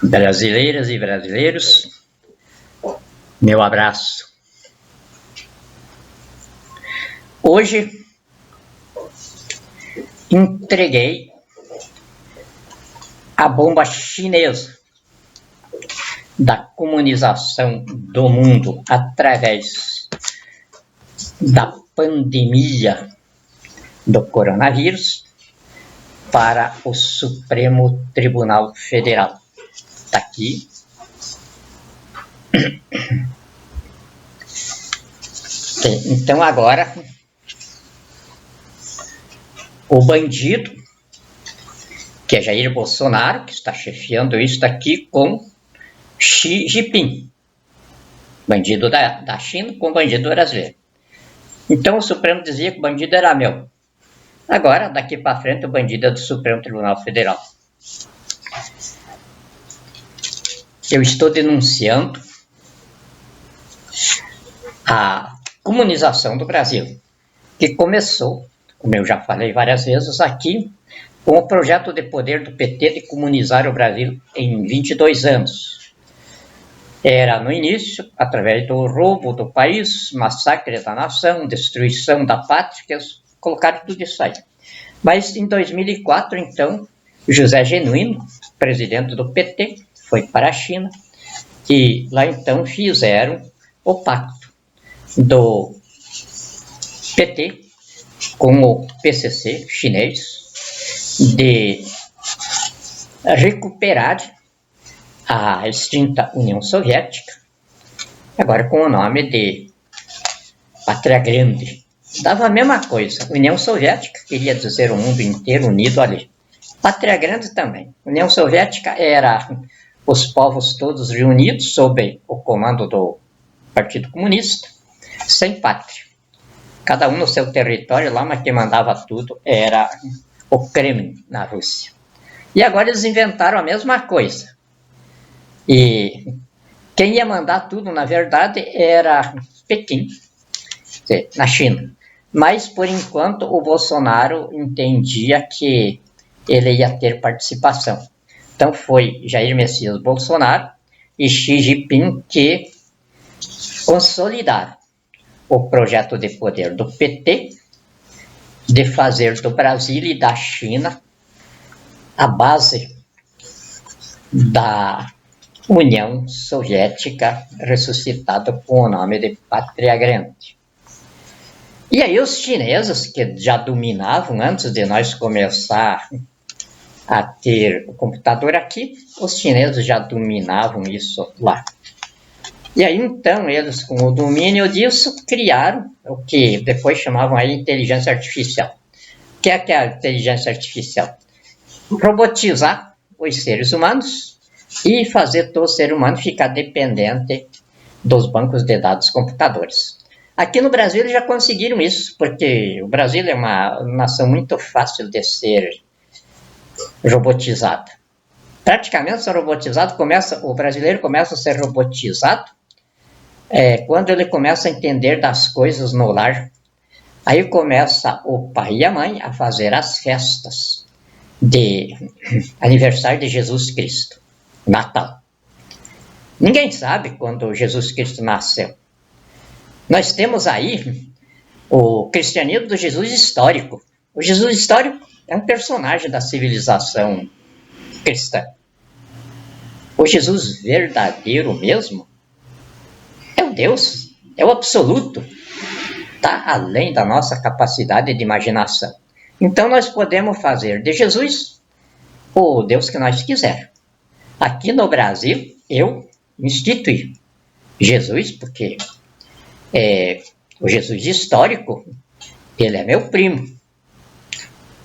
Brasileiras e brasileiros, meu abraço. Hoje entreguei a bomba chinesa da comunização do mundo através da pandemia do coronavírus para o Supremo Tribunal Federal. Está aqui. Então agora o bandido, que é Jair Bolsonaro, que está chefiando isso aqui com Xi Jinping, bandido da China com bandido brasileiro. Então o Supremo dizia que o bandido era meu. Agora, daqui para frente, o bandido é do Supremo Tribunal Federal. Eu estou denunciando a comunização do Brasil, que começou, como eu já falei várias vezes aqui, com o projeto de poder do PT de comunizar o Brasil em 22 anos. Era, no início, através do roubo do país, massacre da nação, destruição da pátria, que eles colocaram tudo isso aí. Mas, em 2004, então, José Genuíno, presidente do PT, foi para a China, e lá, então, fizeram o pacto do PT com o PCC chinês de recuperar a extinta União Soviética, agora com o nome de Pátria Grande. Dava a mesma coisa. União Soviética queria dizer o mundo inteiro unido ali. Pátria Grande também. União Soviética era os povos todos reunidos sob o comando do Partido Comunista, sem pátria. Cada um no seu território lá, mas quem mandava tudo era o Kremlin na Rússia. E agora eles inventaram a mesma coisa. E quem ia mandar tudo, na verdade, era Pequim, na China. Mas, por enquanto, o Bolsonaro entendia que ele ia ter participação. Então, foi Jair Messias Bolsonaro e Xi Jinping que consolidaram o projeto de poder do PT de fazer do Brasil e da China a base da União Soviética, ressuscitada com o nome de Pátria Grande. E aí os chineses, que já dominavam antes de nós começar a ter o computador aqui, os chineses já dominavam isso lá. E aí então eles, com o domínio disso, criaram o que depois chamavam aí inteligência artificial. O que é a inteligência artificial? Robotizar os seres humanos e fazer todo ser humano ficar dependente dos bancos de dados computadores. Aqui no Brasil eles já conseguiram isso, porque o Brasil é uma nação muito fácil de ser robotizada. Praticamente ser robotizado o brasileiro começa a ser robotizado quando ele começa a entender das coisas no lar. Aí começa o pai e a mãe a fazer as festas de aniversário de Jesus Cristo, Natal. Ninguém sabe quando Jesus Cristo nasceu. Nós temos aí o cristianismo do Jesus histórico. O Jesus histórico é um personagem da civilização cristã. O Jesus verdadeiro mesmo é o Deus, é o absoluto. Está além da nossa capacidade de imaginação. Então nós podemos fazer de Jesus o Deus que nós quisermos. Aqui no Brasil, eu instituí Jesus, porque o Jesus histórico, ele é meu primo.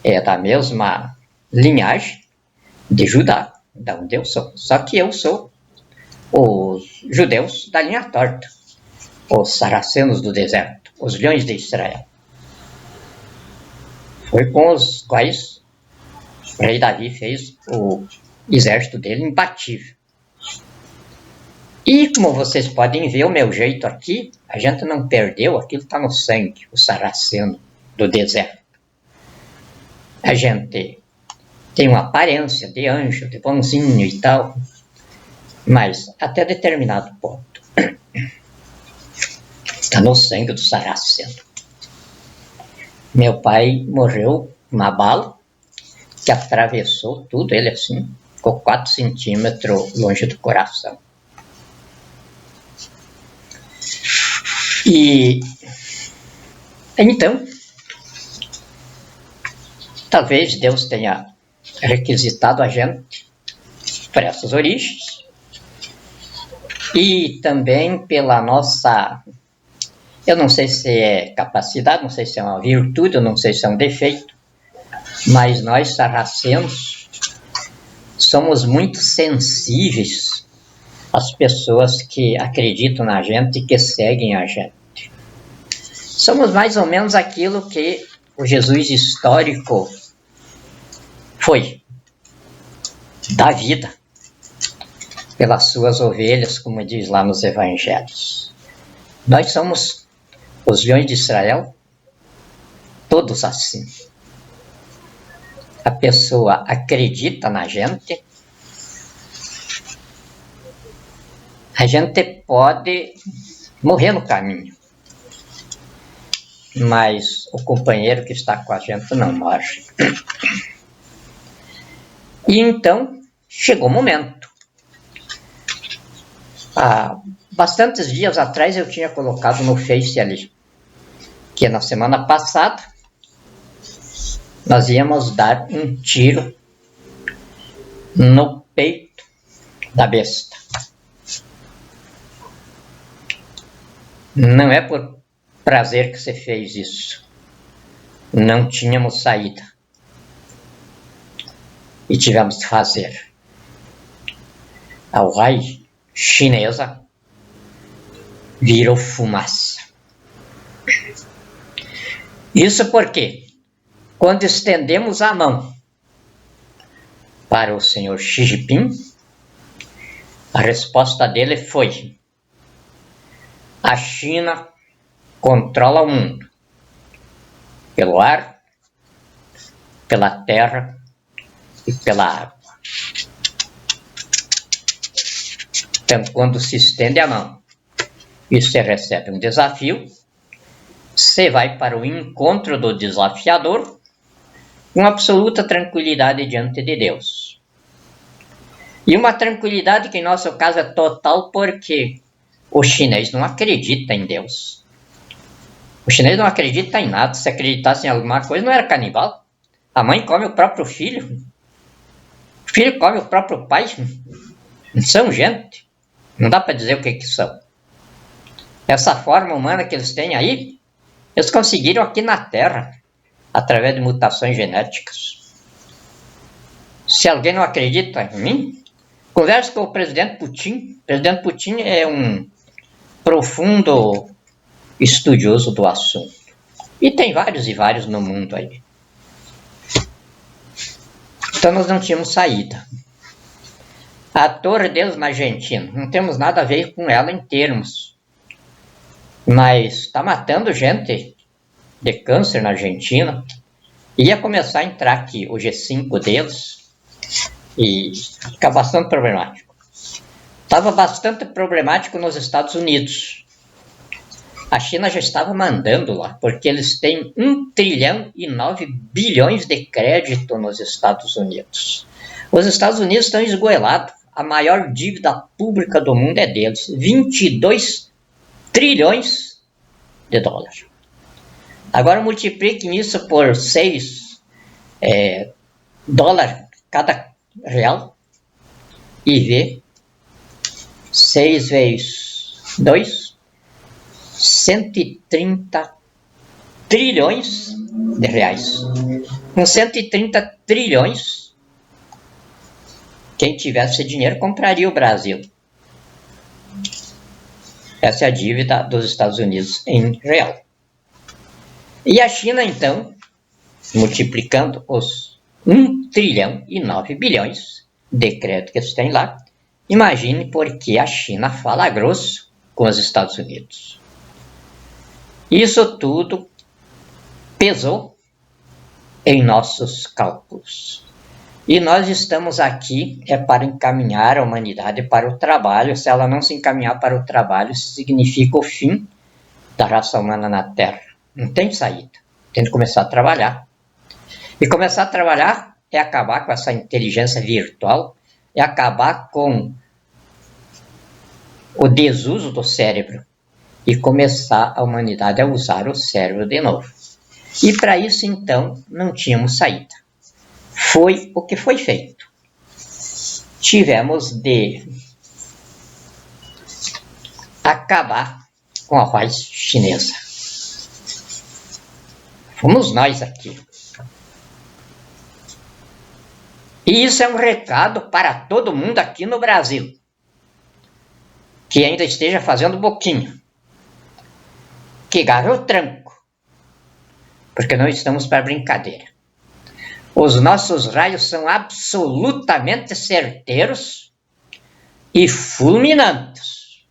É da mesma linhagem de Judá, da onde eu sou. Só que eu sou os judeus da linha torta, os saracenos do deserto, os leões de Israel. Foi com os quais o rei Davi fez o exército dele imbatível. E como vocês podem ver, o meu jeito aqui, a gente não perdeu, aquilo está no sangue, o saraceno do deserto. A gente tem uma aparência de anjo, de bonzinho e tal, Mas até determinado ponto. Está no sangue do sarraceno. Meu pai morreu uma bala que atravessou tudo, ele assim, ficou 4 centímetros longe do coração. E então, talvez Deus tenha requisitado a gente por essas origens e também pela nossa, eu não sei se é capacidade, não sei se é uma virtude, eu não sei se é um defeito, mas nós sarracenos somos muito sensíveis às pessoas que acreditam na gente e que seguem a gente. Somos mais ou menos aquilo que o Jesus histórico foi, da vida, pelas suas ovelhas, como diz lá nos evangelhos. Nós somos os leões de Israel, todos assim. A pessoa acredita na gente, a gente pode morrer no caminho, mas o companheiro que está com a gente não morre. E então chegou o momento. Há bastantes dias atrás eu tinha colocado no Face ali, que na semana passada nós íamos dar um tiro no peito da besta. Não é por prazer que você fez isso. Não tínhamos saída. E tivemos que fazer. A Uai chinesa virou fumaça. Isso porque, quando estendemos a mão para o senhor Xi Jinping, a resposta dele foi: a China controla o mundo pelo ar, pela terra e pela água. Então, quando se estende a mão e você recebe um desafio, você vai para o encontro do desafiador com absoluta tranquilidade diante de Deus. E uma tranquilidade que em nosso caso é total, porque o chinês não acredita em Deus. O chinês não acredita em nada. Se acreditasse em alguma coisa, não era canibal. A mãe come o próprio filho. O filho come o próprio pai. Não são gente. Não dá para dizer o que são. Essa forma humana que eles têm aí, eles conseguiram aqui na Terra, através de mutações genéticas. Se alguém não acredita em mim, converse com o presidente Putin. O presidente Putin é um profundo estudioso do assunto. E tem vários e vários no mundo aí. Então nós não tínhamos saída. A Torre deles na Argentina, não temos nada a ver com ela em termos. Mas está matando gente de câncer na Argentina. Ia começar a entrar aqui o G5 deles e fica bastante problemático. Estava bastante problemático nos Estados Unidos. A China já estava mandando lá, porque eles têm 1 trilhão e 9 bilhões de crédito nos Estados Unidos. Os Estados Unidos estão esgoelados. A maior dívida pública do mundo é deles. 22 trilhões de dólares. Agora multiplique isso por 6 dólares cada real e vê 6 vezes 2, 130 trilhões de reais. Com 130 trilhões, quem tivesse dinheiro compraria o Brasil. Essa é a dívida dos Estados Unidos em real. E a China, então, multiplicando os 1 trilhão e 9 bilhões de crédito que eles têm lá, imagine por que a China fala grosso com os Estados Unidos. Isso tudo pesou em nossos cálculos. E nós estamos aqui para encaminhar a humanidade para o trabalho. Se ela não se encaminhar para o trabalho, isso significa o fim da raça humana na Terra. Não tem saída. Tem que começar a trabalhar. E começar a trabalhar é acabar com essa inteligência virtual, é acabar com o desuso do cérebro e começar a humanidade a usar o cérebro de novo. E para isso, então, não tínhamos saída. Foi o que foi feito. Tivemos de acabar com a voz chinesa. Fomos nós aqui. E isso é um recado para todo mundo aqui no Brasil, que ainda esteja fazendo boquinha, que agarre o tranco, porque não estamos para brincadeira. Os nossos raios são absolutamente certeiros e fulminantes.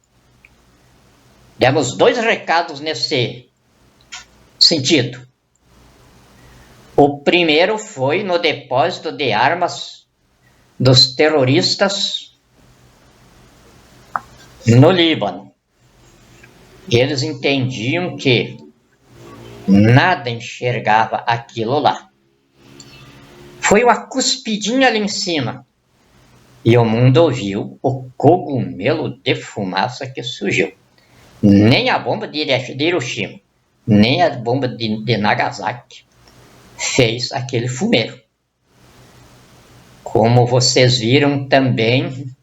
Demos 2 recados nesse sentido. O primeiro foi no depósito de armas dos terroristas no Líbano. Eles entendiam que nada enxergava aquilo lá. Foi uma cuspidinha ali em cima. E o mundo ouviu o cogumelo de fumaça que surgiu. Nem a bomba de Hiroshima, nem a bomba de Nagasaki fez aquele fumeiro. Como vocês viram também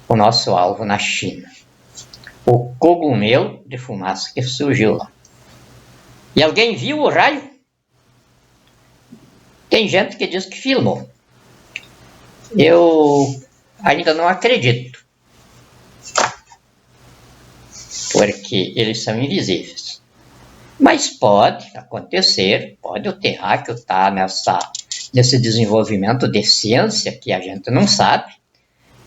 o nosso alvo na China. O cogumelo de fumaça que surgiu lá. E alguém viu o raio? Tem gente que diz que filmou. Eu ainda não acredito. Porque eles são invisíveis. Mas pode acontecer, pode o terráqueo estar nesse desenvolvimento de ciência que a gente não sabe,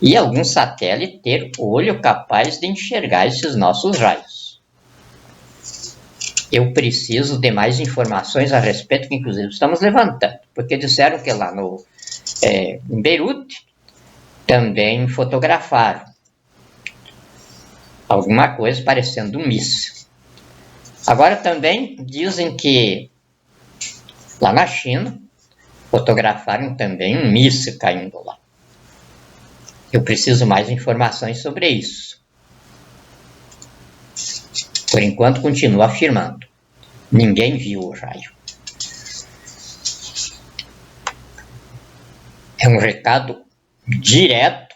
e algum satélite ter olho capaz de enxergar esses nossos raios. Eu preciso de mais informações a respeito, que inclusive estamos levantando, porque disseram que lá em Beirute também fotografaram alguma coisa parecendo um míssil. Agora também dizem que lá na China fotografaram também um míssil caindo lá. Eu preciso mais informações sobre isso. Por enquanto, continuo afirmando. Ninguém viu o raio. É um recado direto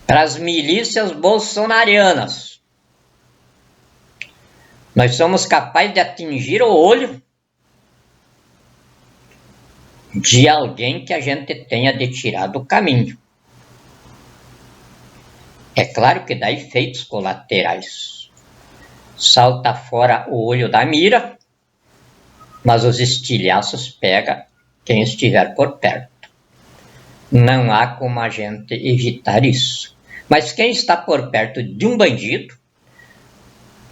para as milícias bolsonarianas. Nós somos capazes de atingir o olho de alguém que a gente tenha de tirar do caminho. É claro que dá efeitos colaterais. Salta fora o olho da mira, mas os estilhaços pegam quem estiver por perto. Não há como a gente evitar isso. Mas quem está por perto de um bandido,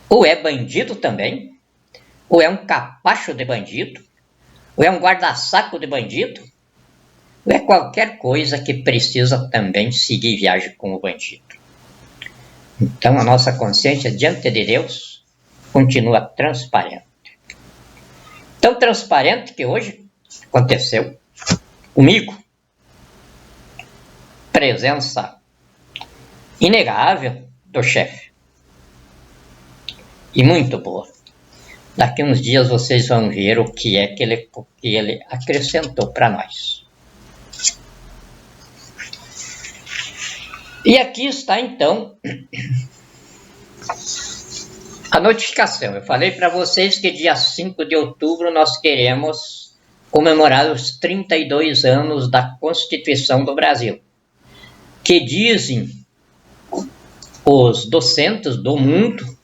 ou é bandido também, ou é um capacho de bandido, ou é um guarda-saco de bandido, ou é qualquer coisa que precisa também seguir viagem com o bandido. Então a nossa consciência diante de Deus continua transparente. Tão transparente que hoje aconteceu comigo. Presença inegável do chefe. E muito boa. Daqui uns dias vocês vão ver o que é que ele acrescentou para nós. E aqui está então a notificação. Eu falei para vocês que dia 5 de outubro nós queremos comemorar os 32 anos da Constituição do Brasil, que dizem os docentes do mundo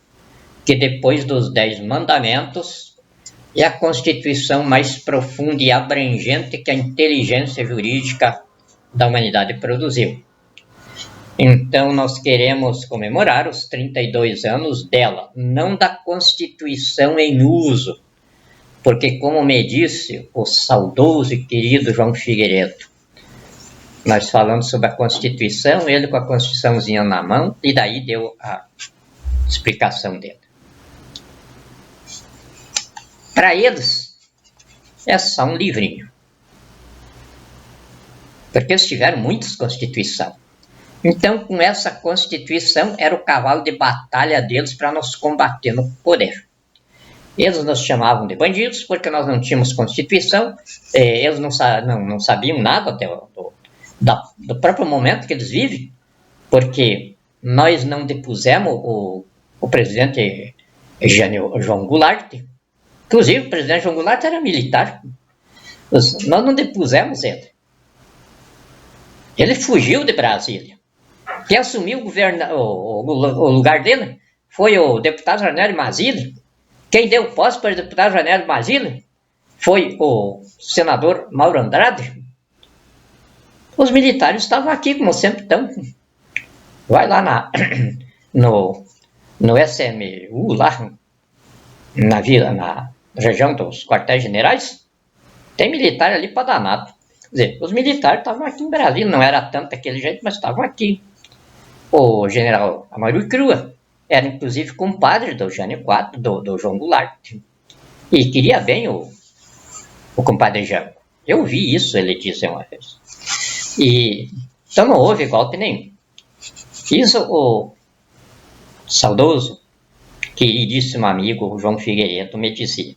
que depois dos 10 mandamentos é a Constituição mais profunda e abrangente que a inteligência jurídica da humanidade produziu. Então nós queremos comemorar os 32 anos dela, não da Constituição em uso, porque, como me disse o saudoso e querido João Figueiredo, nós falamos sobre a Constituição, ele com a Constituiçãozinha na mão, e daí deu a explicação dele. Para eles, é só um livrinho. Porque eles tiveram muitas Constituições. Então, com essa Constituição, era o cavalo de batalha deles para nos combater no poder. Eles nos chamavam de bandidos porque nós não tínhamos Constituição, eles não sabiam nada do próprio momento que eles vivem, porque nós não depusemos o presidente João Goulart. Inclusive, o presidente João Goulart era militar. Nós não depusemos ele. Ele fugiu de Brasília. Quem assumiu o lugar dele foi o deputado Janélio Mazzilli. Quem deu posse para o deputado Janélio Mazzilli foi o senador Mauro Andrade. Os militares estavam aqui, como sempre estão. Vai lá no SMU, lá na região dos quartéis generais, tem militar ali para danado. Quer dizer, os militares estavam aqui em Brasília, não era tanto daquele jeito, mas estavam aqui. O general Amaro Crua era inclusive compadre do Jânio IV, do João Goulart, e queria bem o compadre Jango. Eu vi isso, ele disse uma vez. Então não houve golpe nenhum. Isso o saudoso, queridíssimo amigo João Figueiredo me dizia.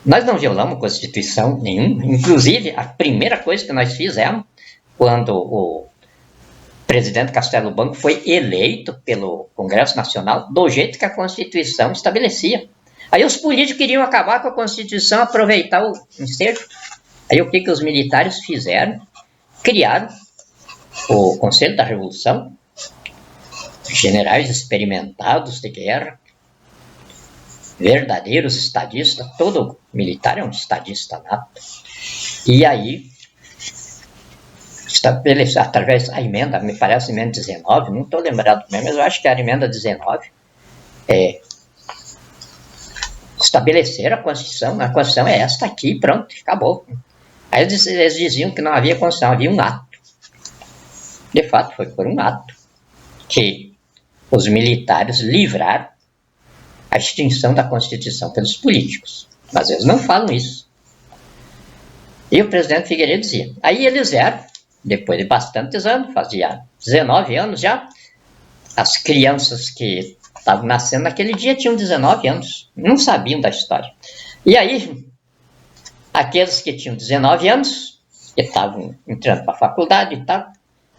Nós não violamos Constituição nenhuma. Inclusive, a primeira coisa que nós fizemos, quando o presidente Castelo Branco foi eleito pelo Congresso Nacional, do jeito que a Constituição estabelecia. Aí os políticos queriam acabar com a Constituição, aproveitar o ensejo. Aí o que os militares fizeram? Criaram o Conselho da Revolução, generais experimentados de guerra, verdadeiros estadistas, todo militar é um estadista nato. E aí, estabelece, através da emenda, me parece emenda 19, não estou lembrado mesmo, mas eu acho que era a emenda 19, estabelecer a Constituição é esta aqui, pronto, acabou. Aí eles diziam que não havia Constituição, havia um ato. De fato, foi por um ato que os militares livraram a extinção da Constituição pelos políticos. Mas eles não falam isso. E o presidente Figueiredo dizia. Aí eles vieram, depois de bastantes anos, fazia 19 anos já, as crianças que estavam nascendo naquele dia tinham 19 anos, não sabiam da história. E aí, aqueles que tinham 19 anos, que estavam entrando para a faculdade e tal,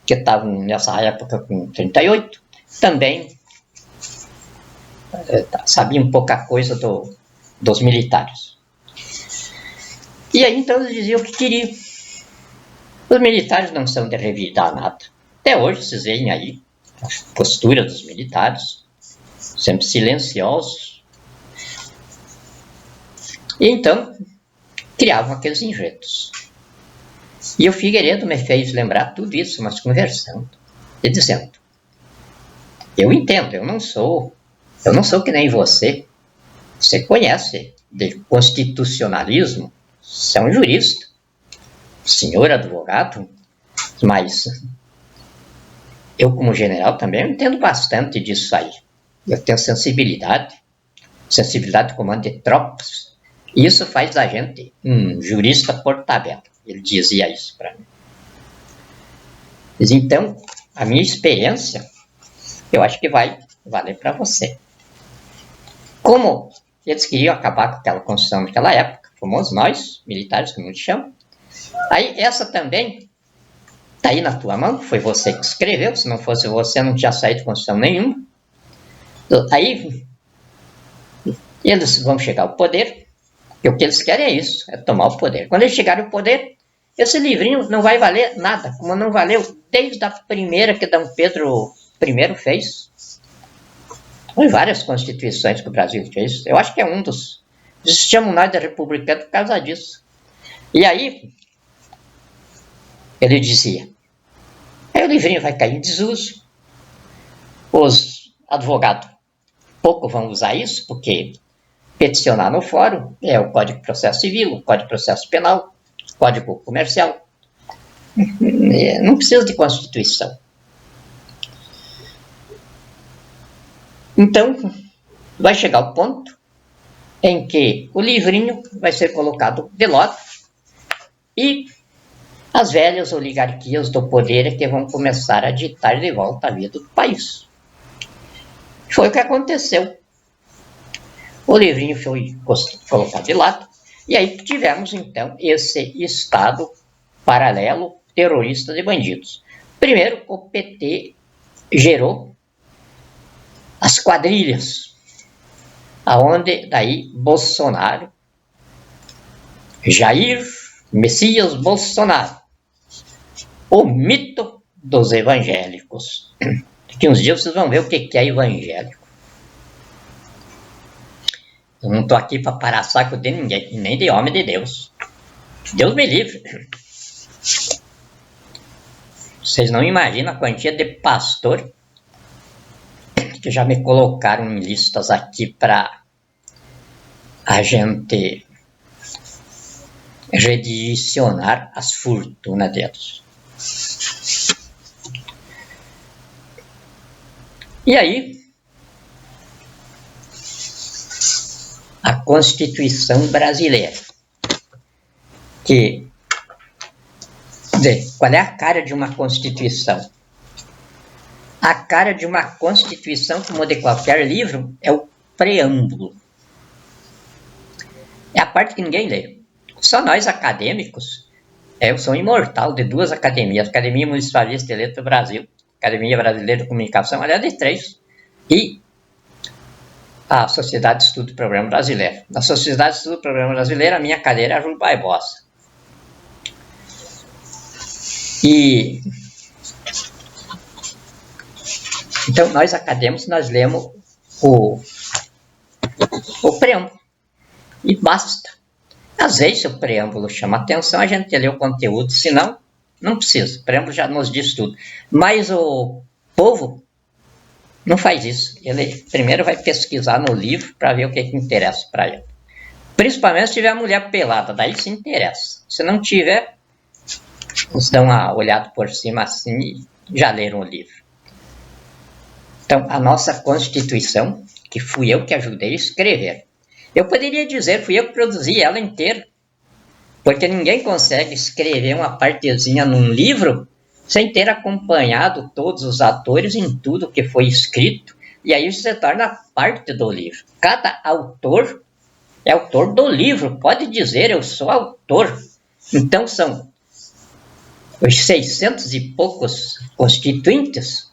que estavam nessa época com 38, também sabiam pouca coisa dos militares. E aí então eles diziam o que queriam. Os militares não são de revidar nada. Até hoje vocês veem aí a postura dos militares, sempre silenciosos. E então criavam aqueles enredos. E o Figueiredo me fez lembrar tudo isso, mas conversando e dizendo: eu entendo, eu não sou que nem você. Você conhece de constitucionalismo, você é um jurista, senhor advogado, mas eu, como general, também entendo bastante disso aí. Eu tenho sensibilidade de comando de tropas, e isso faz da gente um jurista por tabela. Ele dizia isso para mim. Mas então, a minha experiência, eu acho que vai valer para você. Como eles queriam acabar com aquela Constituição naquela época, fomos nós, militares, como eles chamam. Aí essa também está aí na tua mão, foi você que escreveu, se não fosse você não tinha saído Constituição nenhuma. Aí eles vão chegar ao poder, e o que eles querem é isso, é tomar o poder. Quando eles chegarem ao poder, esse livrinho não vai valer nada, como não valeu desde a primeira que D. Pedro I fez. Em várias constituições que o Brasil fez. Eu acho que é um dos. Eles chamam nós de republicano por causa disso. E aí, ele dizia, aí o livrinho vai cair em desuso, os advogados pouco vão usar isso, porque peticionar no fórum é o Código de Processo Civil, o Código de Processo Penal, o Código Comercial. Não precisa de Constituição. Então, vai chegar o ponto em que o livrinho vai ser colocado de lado e as velhas oligarquias do poder é que vão começar a ditar de volta a vida do país. Foi o que aconteceu. O livrinho foi colocado de lado e aí tivemos então esse Estado paralelo terrorista de bandidos. Primeiro, o PT gerou as quadrilhas, aonde daí Bolsonaro, Jair Messias Bolsonaro, o mito dos evangélicos. Daqui uns dias vocês vão ver o que é evangélico. Eu não estou aqui para parar saco de ninguém, nem de homem de Deus. Deus me livre. Vocês não imaginam a quantia de pastor que já me colocaram em listas aqui para a gente redicionar as fortunas deles. E aí, a Constituição brasileira, qual é a cara de uma Constituição? A cara de uma Constituição, como de qualquer livro, é o preâmbulo. É a parte que ninguém lê. Só nós acadêmicos, eu sou imortal de duas academias, Academia Municipalista de Letras do Brasil, Academia Brasileira de Comunicação, aliás, de 3, e a Sociedade de Estudo do Programa Brasileiro. Na Sociedade de Estudo do Programa Brasileiro, a minha cadeira é a Júlio Barbosa. E então, nós acadêmicos, nós lemos o preâmbulo. E basta. Às vezes, se o preâmbulo chama atenção, a gente lê o conteúdo, senão, não precisa. O preâmbulo já nos diz tudo. Mas o povo não faz isso. Ele primeiro vai pesquisar no livro para ver o que interessa para ele. Principalmente se tiver a mulher pelada, daí se interessa. Se não tiver, eles dão uma olhada por cima assim e já leram o livro. Então, a nossa Constituição, que fui eu que ajudei a escrever, eu poderia dizer, fui eu que produzi ela inteira, porque ninguém consegue escrever uma partezinha num livro sem ter acompanhado todos os atores em tudo que foi escrito, e aí isso se torna parte do livro. Cada autor é autor do livro, pode dizer, eu sou autor. Então, são os 600 e poucos constituintes,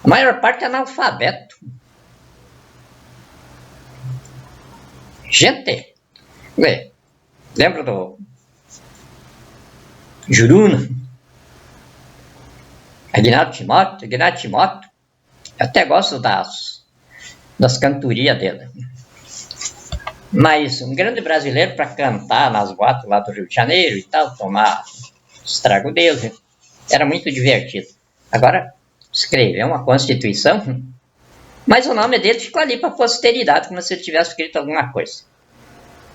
a maior parte é analfabeto. Gente, lembra do Juruna? Aguinaldo Timóteo, eu até gosto das cantorias dele. Mas um grande brasileiro para cantar nas boates lá do Rio de Janeiro e tal, tomar estrago dele, era muito divertido. Agora, escreveu uma Constituição, mas o nome dele ficou ali para a posteridade, como se ele tivesse escrito alguma coisa.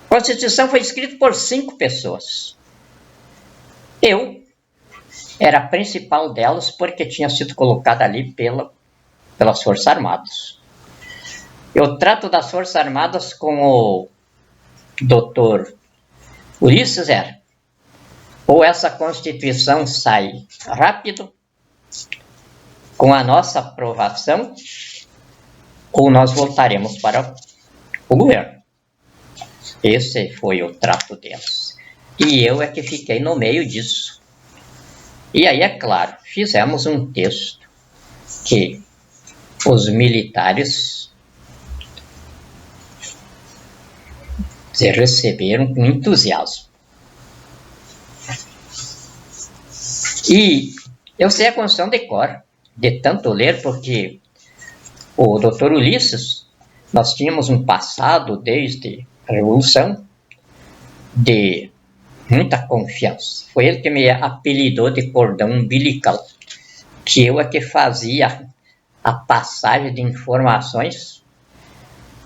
A Constituição foi escrita por 5 pessoas. Eu era a principal delas porque tinha sido colocada ali pelas Forças Armadas. Eu trato das Forças Armadas como o doutor Ulisses era. Ou essa Constituição sai rápido, com a nossa aprovação, ou nós voltaremos para o governo. Esse foi o trato deles. E eu é que fiquei no meio disso. E aí, é claro, fizemos um texto que os militares receberam com entusiasmo. E eu sei a Constituição de cor, de tanto ler, porque o doutor Ulisses, nós tínhamos um passado desde a Revolução de muita confiança. Foi ele que me apelidou de cordão umbilical, que eu é que fazia a passagem de informações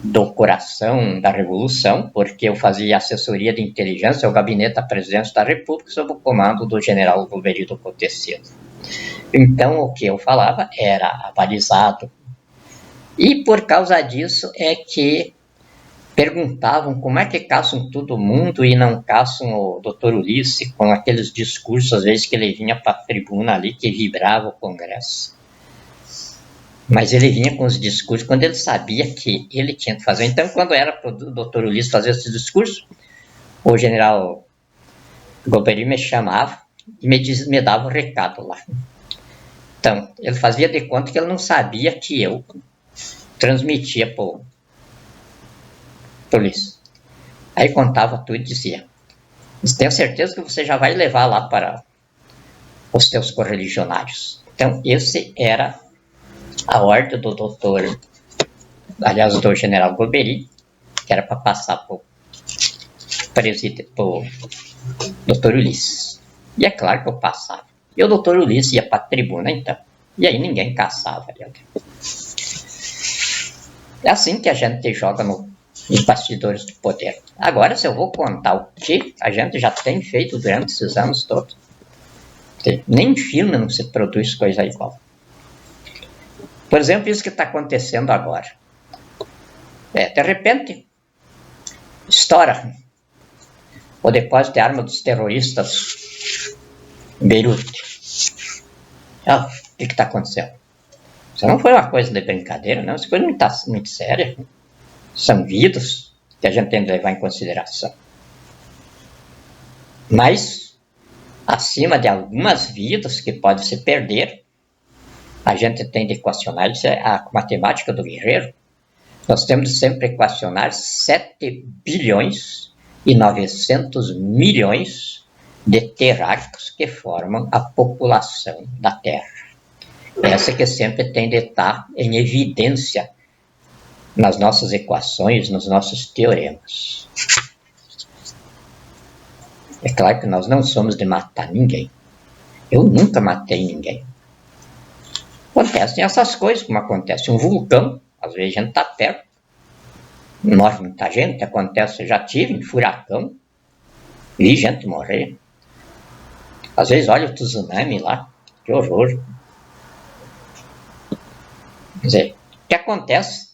do coração da Revolução, porque eu fazia assessoria de inteligência ao gabinete da presidência da República sob o comando do general Golbery Contecido. Então, o que eu falava era avalizado. E por causa disso é que perguntavam como é que caçam todo mundo e não caçam o Dr. Ulisses, com aqueles discursos, às vezes, que ele vinha para a tribuna ali, que vibrava o Congresso. Mas ele vinha com os discursos quando ele sabia que ele tinha que fazer. Então, quando era para o Dr. Ulisses fazer esse discurso, o general Golbery me chamava e me dava o recado lá. Então, ele fazia de conta que ele não sabia que eu transmitia para o Ulisses. Aí contava tudo e dizia: tenho certeza que você já vai levar lá para os teus correligionários. Então, esse era a ordem do doutor, aliás, do general Golbery, que era para passar para o doutor Ulisses. E é claro que eu passava. E o doutor Ulisses ia para a tribuna, então. E aí ninguém caçava. É assim que a gente joga nos bastidores do poder. Agora, se eu vou contar o que a gente já tem feito durante esses anos todos, nem em filme não se produz coisa igual. Por exemplo, isso que está acontecendo agora. De repente, estoura o depósito de arma dos terroristas em Beirute. O que está acontecendo? Isso não foi uma coisa de brincadeira, não. Isso foi muito séria. São vidas que a gente tem que levar em consideração. Mas, acima de algumas vidas que podem se perder, a gente tem de equacionar, isso é a matemática do guerreiro. Nós temos de sempre equacionar 7 bilhões e 900 milhões de terráqueos que formam a população da Terra. Essa que sempre tem de estar em evidência nas nossas equações, nos nossos teoremas. É claro que nós não somos de matar ninguém. Eu nunca matei ninguém. Acontecem essas coisas, como acontece um vulcão, às vezes a gente está perto, morre muita gente, acontece, eu já tive em furacão, vi gente morrer. Às vezes olha o tsunami lá, que horror. Quer dizer, o que acontece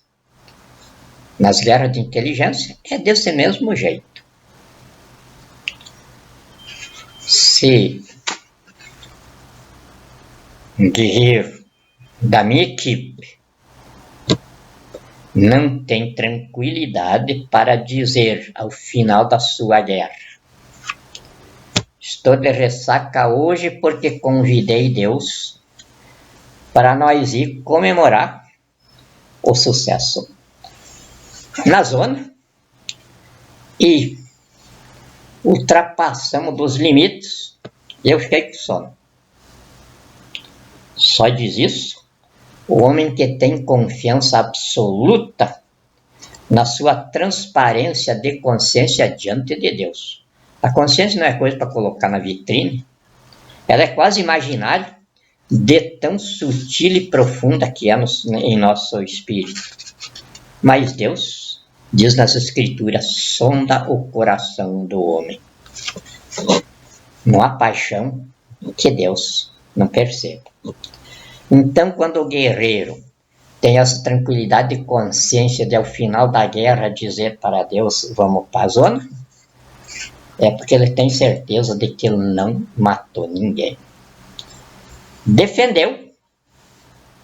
nas guerras de inteligência é desse mesmo jeito. Se um guerreiro da minha equipe não tem tranquilidade para dizer ao final da sua guerra: estou de ressaca hoje porque convidei Deus para nós ir comemorar o sucesso na zona e ultrapassamos dos limites e eu fiquei com sono. Só diz isso o homem que tem confiança absoluta na sua transparência de consciência diante de Deus. A consciência não é coisa para colocar na vitrine, ela é quase imaginária, de tão sutil e profunda que é em nosso espírito. Mas Deus diz nas Escrituras: sonda o coração do homem. Não há paixão que Deus não perceba. Então, quando o guerreiro tem essa tranquilidade de consciência de, ao final da guerra, dizer para Deus: vamos para a zona, é porque ele tem certeza de que ele não matou ninguém. Defendeu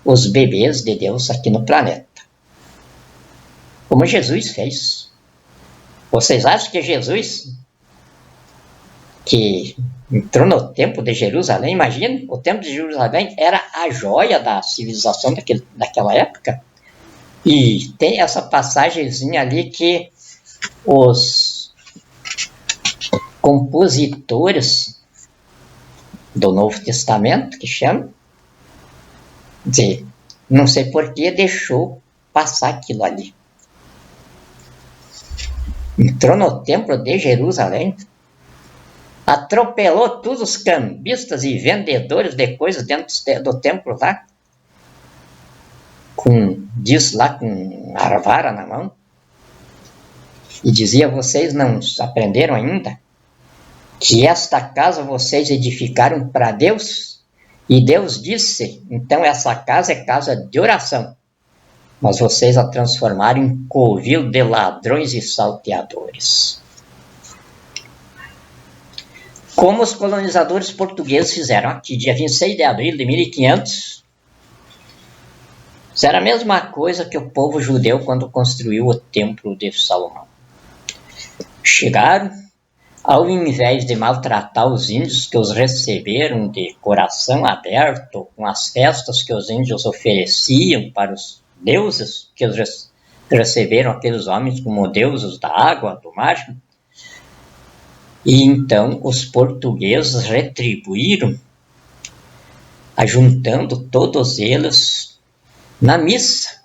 os bebês de Deus aqui no planeta, como Jesus fez. Vocês acham que Jesus, que entrou no templo de Jerusalém, imagina, o templo de Jerusalém era a joia da civilização daquela época, e tem essa passagemzinha ali que os compositores do Novo Testamento, que chama, não sei por que deixou passar aquilo ali. Entrou no templo de Jerusalém, atropelou todos os cambistas e vendedores de coisas dentro do templo lá, com arvara na mão, E dizia: vocês não aprenderam ainda que esta casa vocês edificaram para Deus? E Deus disse: então essa casa é casa de oração. Mas vocês a transformaram em covil de ladrões e salteadores. Como os colonizadores portugueses fizeram aqui, dia 26 de abril de 1500, fizeram a mesma coisa que o povo judeu quando construiu o Templo de Salomão. Chegaram, ao invés de maltratar os índios que os receberam de coração aberto, com as festas que os índios ofereciam para os deuses, que eles receberam aqueles homens como deuses da água, do mar, e então os portugueses retribuíram, ajuntando todos eles na missa,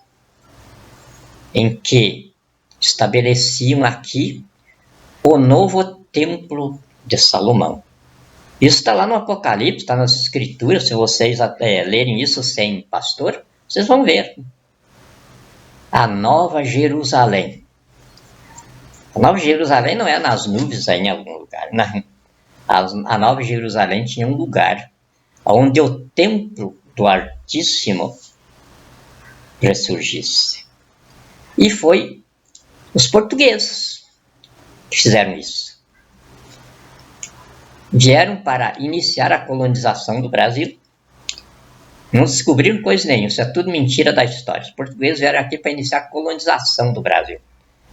em que estabeleciam aqui o novo Templo de Salomão. Isso está lá no Apocalipse, está nas Escrituras. Se vocês lerem isso sem pastor, vocês vão ver. A Nova Jerusalém. A Nova Jerusalém não é nas nuvens aí em algum lugar, não. A Nova Jerusalém tinha um lugar onde o templo do Altíssimo ressurgisse. E foi os portugueses que fizeram isso. Vieram para iniciar a colonização do Brasil. Não descobriram coisa nenhuma, isso é tudo mentira da história. Os portugueses vieram aqui para iniciar a colonização do Brasil.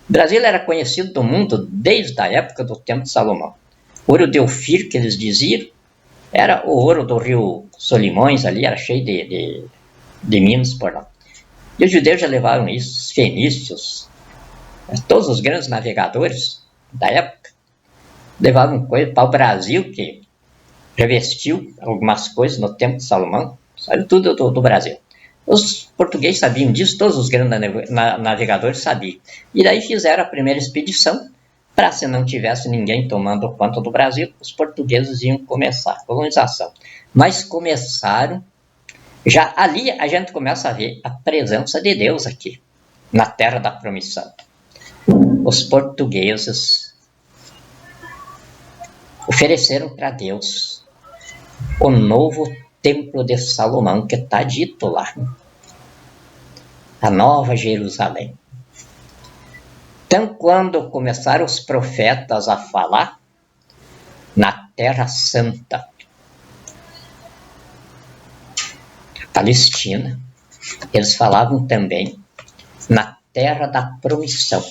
O Brasil era conhecido do mundo desde a época do Templo de Salomão. Ouro de Ofir, que eles diziam, era o ouro do rio Solimões ali, era cheio de minas por lá. E os judeus já levaram isso, os fenícios, todos os grandes navegadores da época, levavam coisa para o Brasil, que revestiu algumas coisas no Templo de Salomão, sabe tudo do Brasil. Os portugueses sabiam disso, todos os grandes navegadores sabiam. E daí fizeram a primeira expedição, para se não tivesse ninguém tomando conta do Brasil, os portugueses iam começar a colonização. Mas começaram, já ali a gente começa a ver a presença de Deus aqui, na Terra da Promissão. Os portugueses ofereceram para Deus o novo Templo de Salomão, que está dito lá, a Nova Jerusalém. Então, quando começaram os profetas a falar na Terra Santa, Palestina, eles falavam também na Terra da Promissão.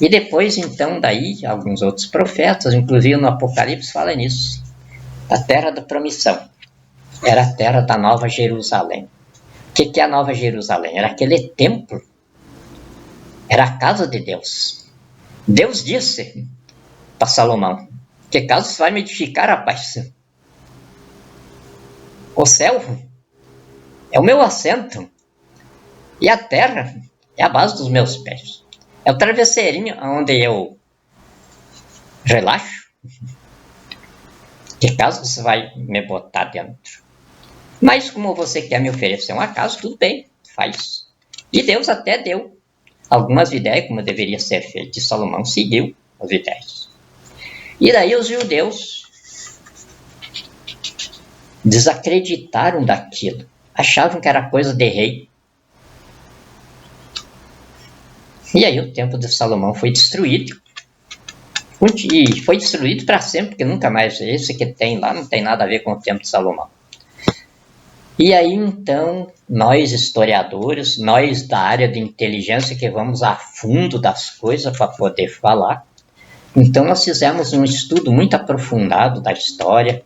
E depois, então, daí, alguns outros profetas, inclusive no Apocalipse, falam nisso. A Terra da Promissão era a Terra da Nova Jerusalém. O que é a Nova Jerusalém? Era aquele templo. Era a casa de Deus. Deus disse para Salomão: que casa você vai me edificar, rapaz? O céu é o meu assento. E a terra é a base dos meus pés. É o travesseirinho onde eu relaxo. Que casa você vai me botar dentro? Mas como você quer me oferecer uma casa, tudo bem, faz. E Deus até deu algumas ideias como deveria ser feito. E Salomão seguiu as ideias. E daí os judeus desacreditaram daquilo. Achavam que era coisa de rei. E aí o Templo de Salomão foi destruído. E foi destruído para sempre, porque nunca mais esse que tem lá não tem nada a ver com o Templo de Salomão. E aí então, nós historiadores, nós da área de inteligência que vamos a fundo das coisas para poder falar, então nós fizemos um estudo muito aprofundado da história,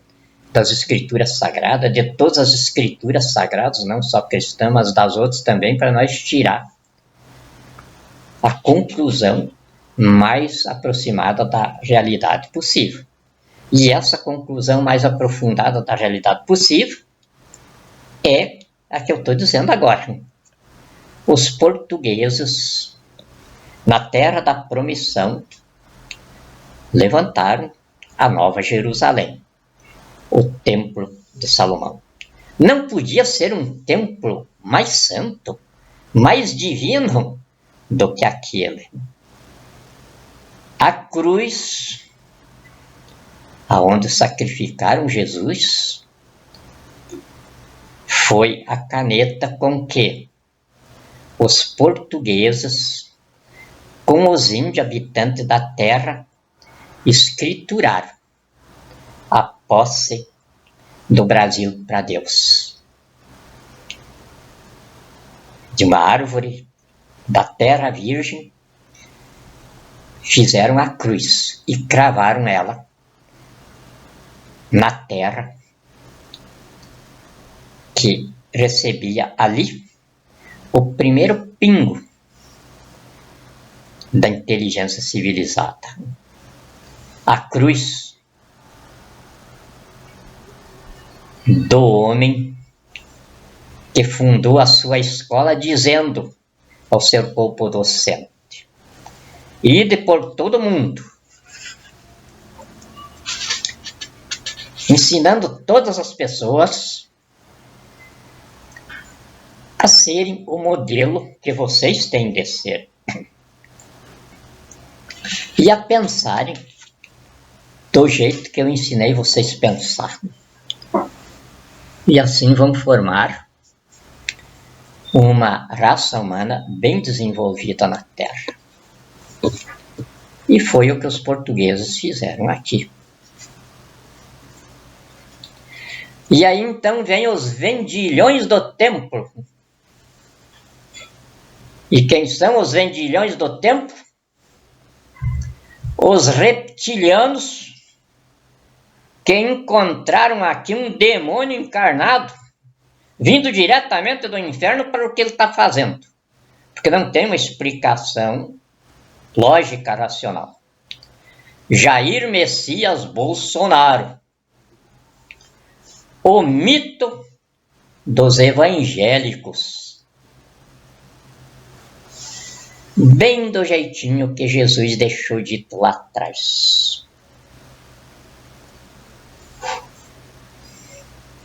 das escrituras sagradas, de todas as escrituras sagradas, não só cristãs, mas das outras também, para nós tirar a conclusão mais aproximada da realidade possível. E essa conclusão mais aprofundada da realidade possível é a que eu estou dizendo agora. Os portugueses, na Terra da Promissão, levantaram a Nova Jerusalém, o Templo de Salomão. Não podia ser um templo mais santo, mais divino, do que aquele. A cruz, aonde sacrificaram Jesus, foi a caneta com que os portugueses, com os índios habitantes da terra, escrituraram a posse do Brasil para Deus. De uma árvore da terra virgem, fizeram a cruz e cravaram ela na terra, que recebia ali o primeiro pingo da inteligência civilizada. A cruz do homem que fundou a sua escola dizendo ao seu povo docente: ide por todo mundo, ensinando todas as pessoas a serem o modelo que vocês têm de ser e a pensarem do jeito que eu ensinei vocês a pensar. E assim vão formar uma raça humana bem desenvolvida na Terra. E foi o que os portugueses fizeram aqui. E aí então vem os vendilhões do templo. E quem são os vendilhões do templo? Os reptilianos que encontraram aqui um demônio encarnado, vindo diretamente do inferno para o que ele está fazendo. Porque não tem uma explicação lógica, racional. Jair Messias Bolsonaro, o mito dos evangélicos, bem do jeitinho que Jesus deixou dito lá atrás.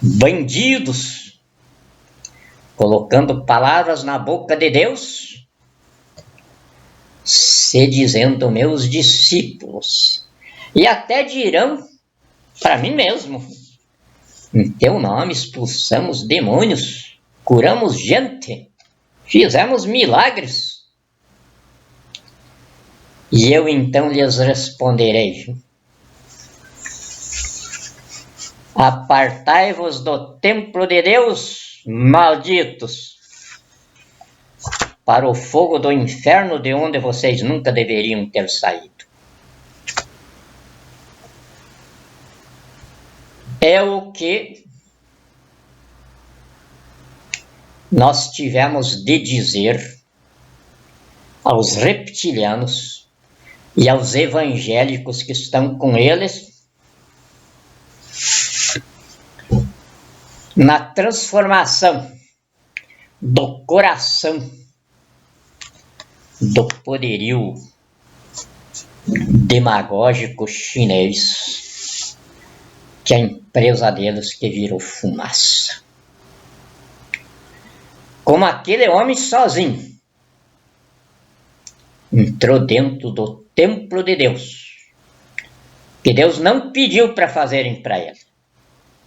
Bandidos, colocando palavras na boca de Deus, se dizendo meus discípulos, e até dirão para mim mesmo: em teu nome expulsamos demônios, curamos gente, fizemos milagres. E eu então lhes responderei: apartai-vos do templo de Deus, malditos, para o fogo do inferno, de onde vocês nunca deveriam ter saído. É o que nós tivemos de dizer aos reptilianos e aos evangélicos que estão com eles na transformação do coração do poderio demagógico chinês, que a empresa deles que virou fumaça. Como aquele homem sozinho entrou dentro do templo de Deus, que Deus não pediu para fazerem para ele,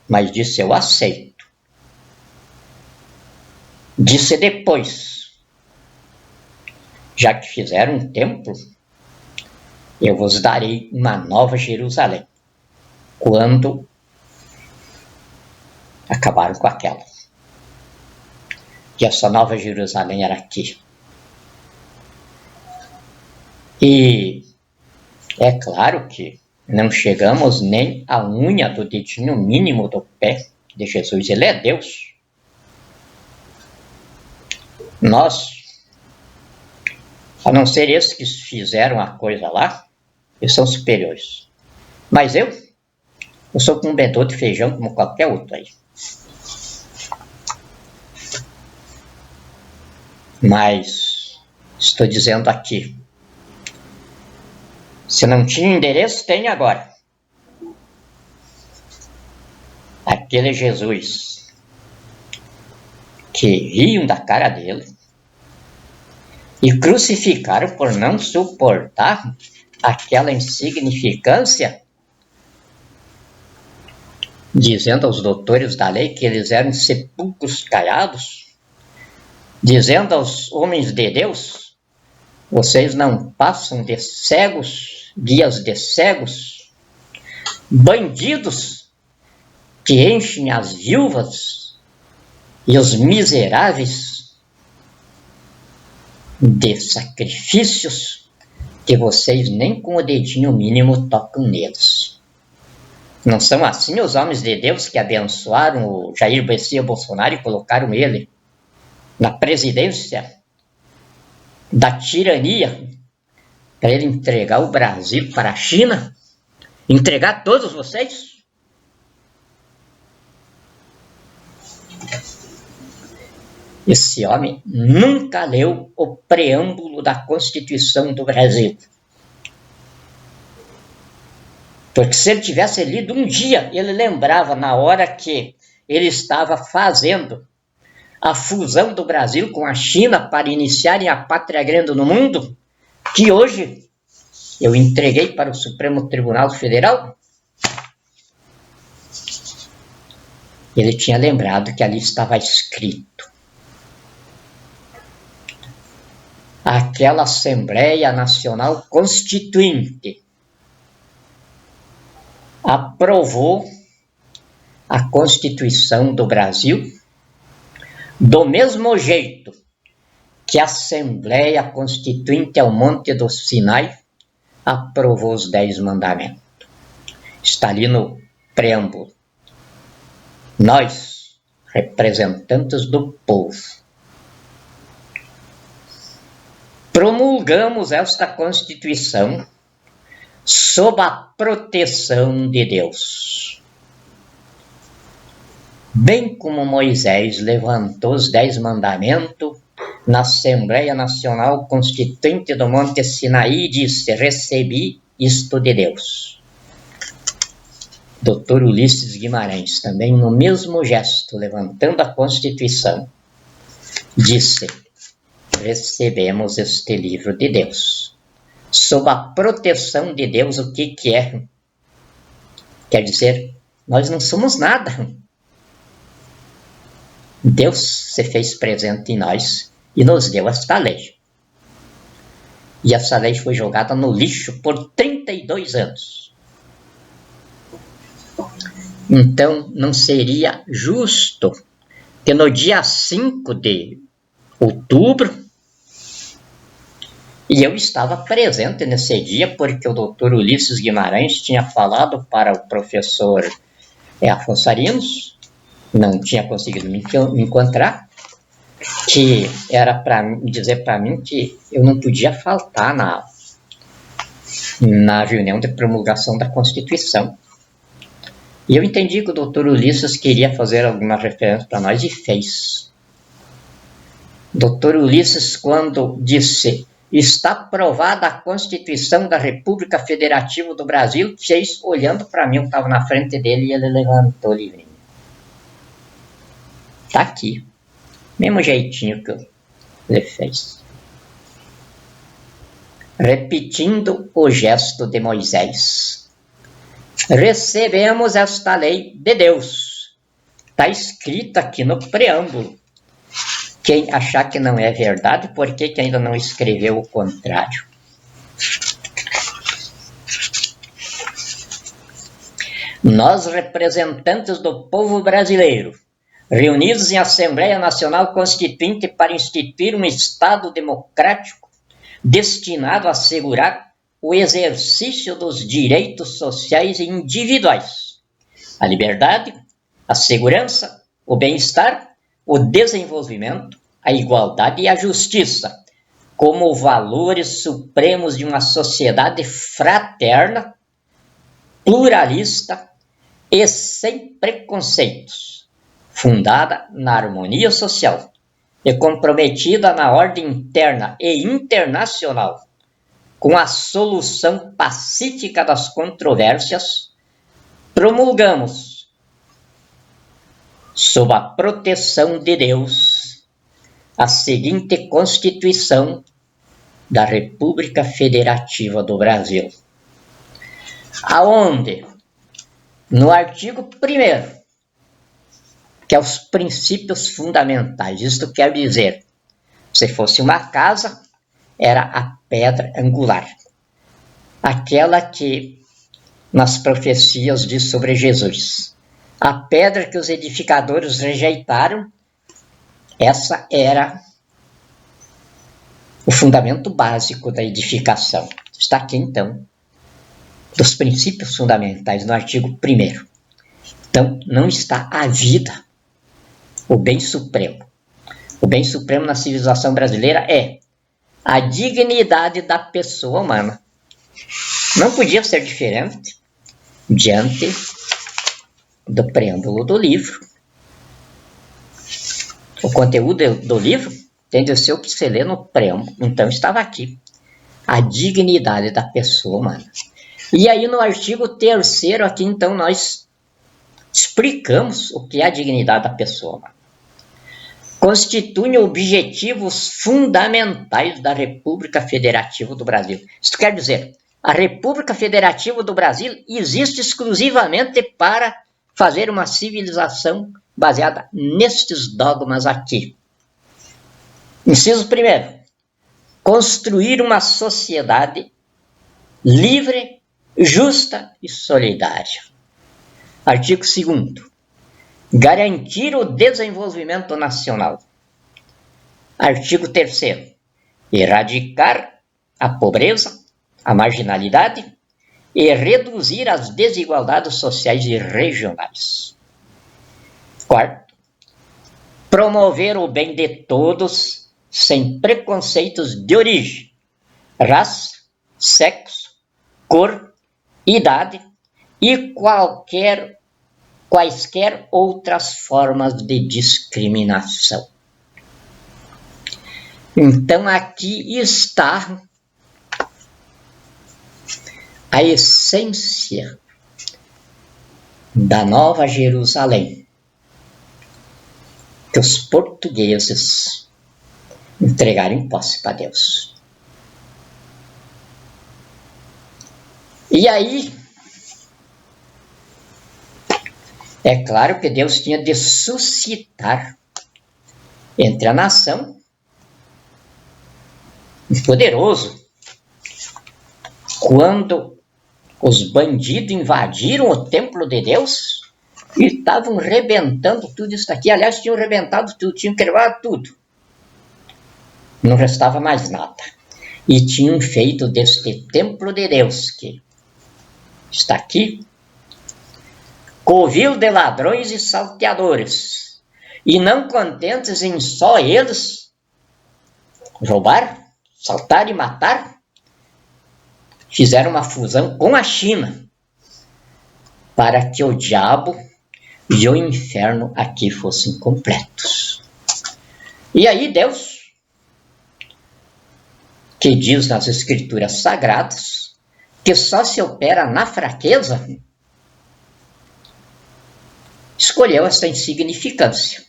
mas disse: eu aceito. Disse depois: já que fizeram um templo, eu vos darei uma nova Jerusalém, quando acabaram com aquela. E essa nova Jerusalém era aqui. E é claro que não chegamos nem à unha do dedinho mínimo do pé de Jesus. Ele é Deus. Nós, a não ser esses que fizeram a coisa lá, eles são superiores. Mas eu sou comedor de feijão como qualquer outro aí. Mas estou dizendo aqui, se não tinha endereço, tem agora. Aquele Jesus que riam da cara dele, e crucificaram por não suportar aquela insignificância, dizendo aos doutores da lei que eles eram sepulcros caiados, dizendo aos homens de Deus: vocês não passam de cegos, guias de cegos, bandidos que enchem as viúvas e os miseráveis de sacrifícios que vocês nem com o dedinho mínimo tocam neles. Não são assim os homens de Deus que abençoaram o Jair Messias Bolsonaro e colocaram ele na presidência da tirania para ele entregar o Brasil para a China? Entregar todos vocês? Esse homem nunca leu o preâmbulo da Constituição do Brasil. Porque se ele tivesse lido um dia, ele lembrava na hora que ele estava fazendo a fusão do Brasil com a China para iniciarem a pátria grande no mundo, que hoje eu entreguei para o Supremo Tribunal Federal. Ele tinha lembrado que ali estava escrito: aquela Assembleia Nacional Constituinte aprovou a Constituição do Brasil do mesmo jeito que a Assembleia Constituinte ao Monte do Sinai aprovou os 10 mandamentos. Está ali no preâmbulo. Nós, representantes do povo, promulgamos esta Constituição sob a proteção de Deus. Bem como Moisés levantou os 10 mandamentos na Assembleia Nacional Constituinte do Monte Sinaí e disse: recebi isto de Deus. Dr. Ulisses Guimarães, também no mesmo gesto, levantando a Constituição, disse: recebemos este livro de Deus. Sob a proteção de Deus, o que é? Quer dizer, nós não somos nada. Deus se fez presente em nós e nos deu esta lei. E essa lei foi jogada no lixo por 32 anos. Então, não seria justo que no dia 5 de outubro, e eu estava presente nesse dia porque o Dr. Ulisses Guimarães tinha falado para o professor Afonso Arinos, não tinha conseguido me encontrar, que era para dizer para mim que eu não podia faltar na reunião de promulgação da Constituição. E eu entendi que o Dr. Ulisses queria fazer alguma referência para nós e fez. Dr. Ulisses, quando disse: está aprovada a Constituição da República Federativa do Brasil, fez olhando para mim, eu estava na frente dele e ele levantou o livrinho. Está aqui. Mesmo jeitinho que ele fez. Repetindo o gesto de Moisés. Recebemos esta lei de Deus. Está escrito aqui no preâmbulo. Quem achar que não é verdade, por que ainda não escreveu o contrário? Nós, representantes do povo brasileiro, reunidos em Assembleia Nacional Constituinte para instituir um Estado democrático destinado a assegurar o exercício dos direitos sociais e individuais, a liberdade, a segurança, o bem-estar, o desenvolvimento, a igualdade e a justiça, como valores supremos de uma sociedade fraterna, pluralista e sem preconceitos, fundada na harmonia social e comprometida na ordem interna e internacional, com a solução pacífica das controvérsias, promulgamos, sob a proteção de Deus, a seguinte Constituição da República Federativa do Brasil, aonde, no artigo 1º, que é os princípios fundamentais, isto quer dizer, se fosse uma casa, era a pedra angular, aquela que nas profecias diz sobre Jesus, a pedra que os edificadores rejeitaram, essa era o fundamento básico da edificação. Está aqui, então, dos princípios fundamentais, no artigo 1º. Então, não está a vida, o bem supremo. O bem supremo na civilização brasileira é a dignidade da pessoa humana. Não podia ser diferente diante do preâmbulo do livro. O conteúdo do livro tem de ser o que se lê no preâmbulo. Então estava aqui a dignidade da pessoa humana. E aí no artigo 3º aqui então nós explicamos o que é a dignidade da pessoa humana. Constituem objetivos fundamentais da República Federativa do Brasil. Isso quer dizer, a República Federativa do Brasil existe exclusivamente para fazer uma civilização baseada nestes dogmas aqui. Inciso 1º, construir uma sociedade livre, justa e solidária. Artigo 2º, garantir o desenvolvimento nacional. Artigo 3º, erradicar a pobreza, a marginalidade e reduzir as desigualdades sociais e regionais. 4º, promover o bem de todos sem preconceitos de origem, raça, sexo, cor, idade e quaisquer outras formas de discriminação. Então aqui está a essência da Nova Jerusalém, que os portugueses entregaram em posse para Deus. E aí, é claro que Deus tinha de suscitar entre a nação um poderoso. Quando os bandidos invadiram o templo de Deus e estavam rebentando tudo isso aqui, aliás, tinham rebentado tudo, tinham quebrado tudo. Não restava mais nada. E tinham feito deste templo de Deus, que está aqui, covil de ladrões e salteadores. E não contentes em só eles roubar, saltar e matar, fizeram uma fusão com a China para que o diabo e o inferno aqui fossem completos. E aí Deus, que diz nas Escrituras Sagradas que só se opera na fraqueza, escolheu essa insignificância.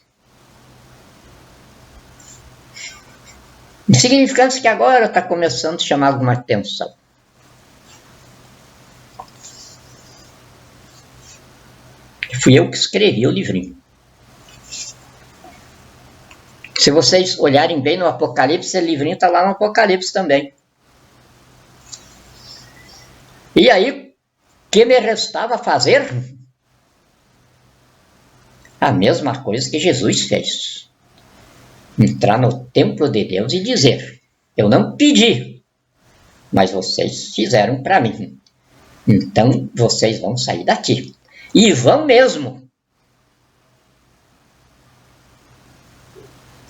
Insignificância que agora está começando a chamar alguma atenção. Fui eu que escrevi o livrinho. Se vocês olharem bem no Apocalipse, esse livrinho está lá no Apocalipse também. E aí, o que me restava fazer? A mesma coisa que Jesus fez. Entrar no templo de Deus e dizer, eu não pedi, mas vocês fizeram para mim. Então, vocês vão sair daqui. E vão mesmo.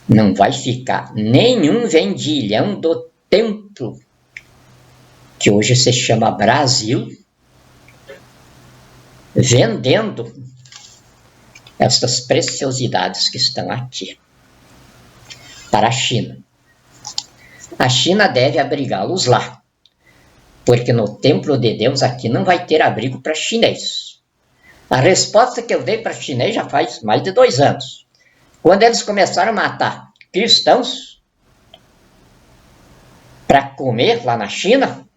Não vai ficar nenhum vendilhão do templo, que hoje se chama Brasil, vendendo estas preciosidades que estão aqui para a China. A China deve abrigá-los lá, porque no templo de Deus aqui não vai ter abrigo para chinês. A resposta que eu dei para chinês já faz mais de 2 anos. Quando eles começaram a matar cristãos, para comer lá na China,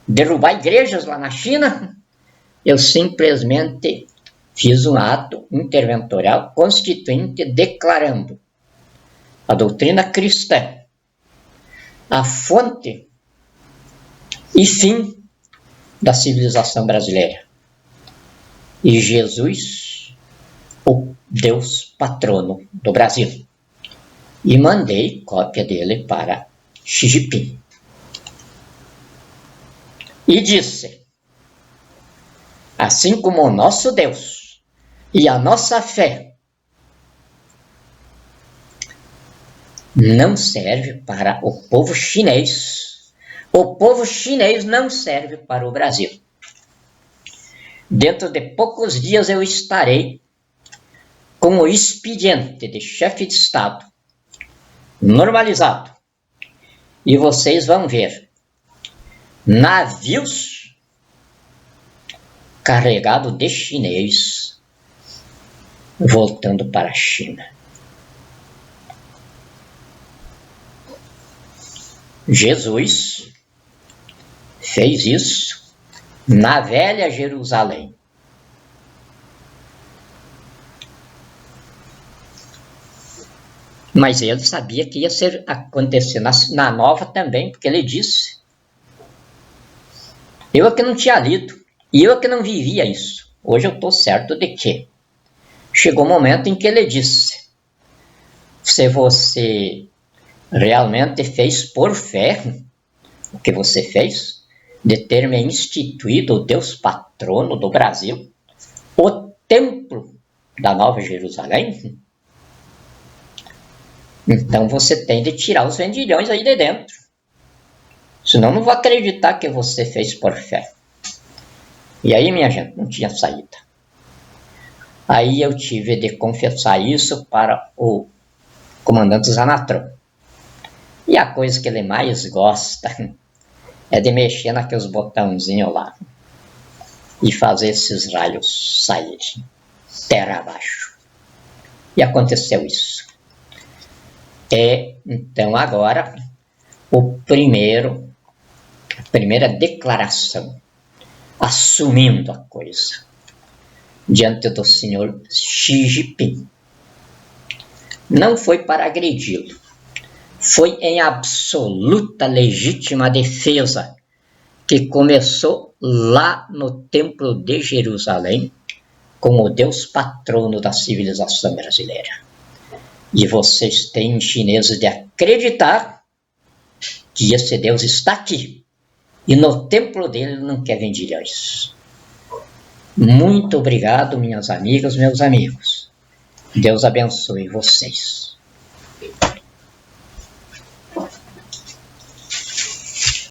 derrubar igrejas lá na China, eu simplesmente fiz um ato interventorial constituinte declarando a doutrina cristã, a fonte e fim da civilização brasileira. E Jesus, o Deus patrono do Brasil. E mandei cópia dele para Xi Jinping. E disse, assim como o nosso Deus e a nossa fé não serve para o povo chinês, o povo chinês não serve para o Brasil. Dentro de poucos dias eu estarei com o expediente de chefe de Estado normalizado. E vocês vão ver navios carregados de chinês voltando para a China. Jesus fez isso na velha Jerusalém. Mas ele sabia que ia acontecer na nova também, porque ele disse. Eu é que não tinha lido, e eu é que não vivia isso. Hoje eu estou certo de que chegou o momento em que ele disse, se você realmente fez por fé o que você fez, de ter me instituído o Deus patrono do Brasil, o templo da Nova Jerusalém, então você tem de tirar os vendilhões aí de dentro. Senão não vou acreditar que você fez por fé. E aí, minha gente, não tinha saída. Aí eu tive de confessar isso para o comandante Zanatron. E a coisa que ele mais gosta é de mexer naqueles botãozinhos lá e fazer esses raios saírem terra abaixo. E aconteceu isso. Então agora a primeira declaração assumindo a coisa diante do senhor Xi Jinping não foi para agredi-lo, foi em absoluta legítima defesa que começou lá no Templo de Jerusalém com o Deus patrono da civilização brasileira. E vocês têm chineses de acreditar que esse Deus está aqui. E no templo dele não quer vendilhões. Muito obrigado, minhas amigas, meus amigos. Deus abençoe vocês.